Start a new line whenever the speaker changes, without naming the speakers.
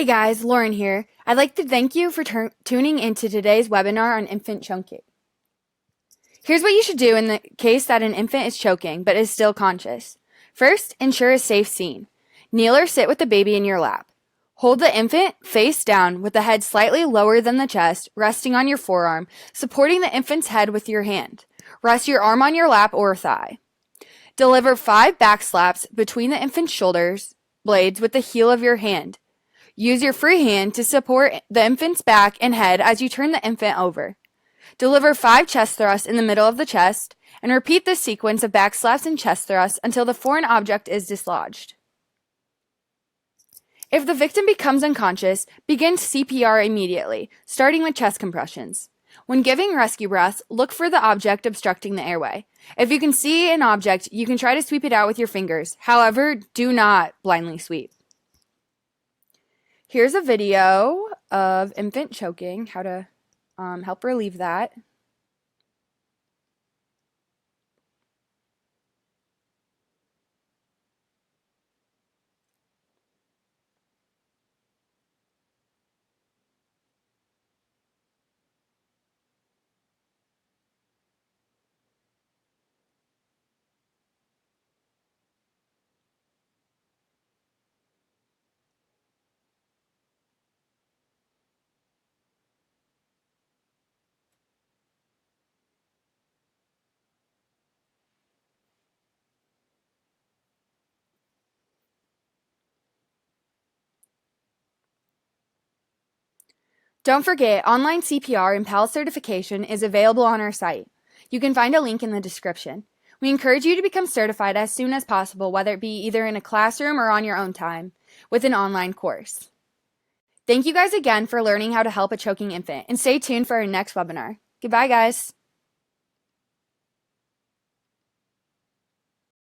Hey guys, Lauren here. I'd like to thank you for tuning into today's webinar on infant choking. Here's what you should do in the case that an infant is choking but is still conscious. First, ensure a safe scene. Kneel or sit with the baby in your lap. Hold the infant face down with the head slightly lower than the chest, resting on your forearm, supporting the infant's head with your hand. Rest your arm on your lap or thigh. Deliver 5 back slaps between the infant's shoulders blades with the heel of your hand. Use your free hand to support the infant's back and head as you turn the infant over. Deliver 5 chest thrusts in the middle of the chest, and repeat this sequence of back slaps and chest thrusts until the foreign object is dislodged. If the victim becomes unconscious, begin CPR immediately, starting with chest compressions. When giving rescue breaths, look for the object obstructing the airway. If you can see an object, you can try to sweep it out with your fingers. However, do not blindly sweep. Here's a video of infant choking, how to help relieve that. Don't forget, online CPR and PALS certification is available on our site. You can find a link in the description. We encourage you to become certified as soon as possible, whether it be either in a classroom or on your own time, with an online course. Thank you guys again for learning how to help a choking infant, and stay tuned for our next webinar. Goodbye, guys.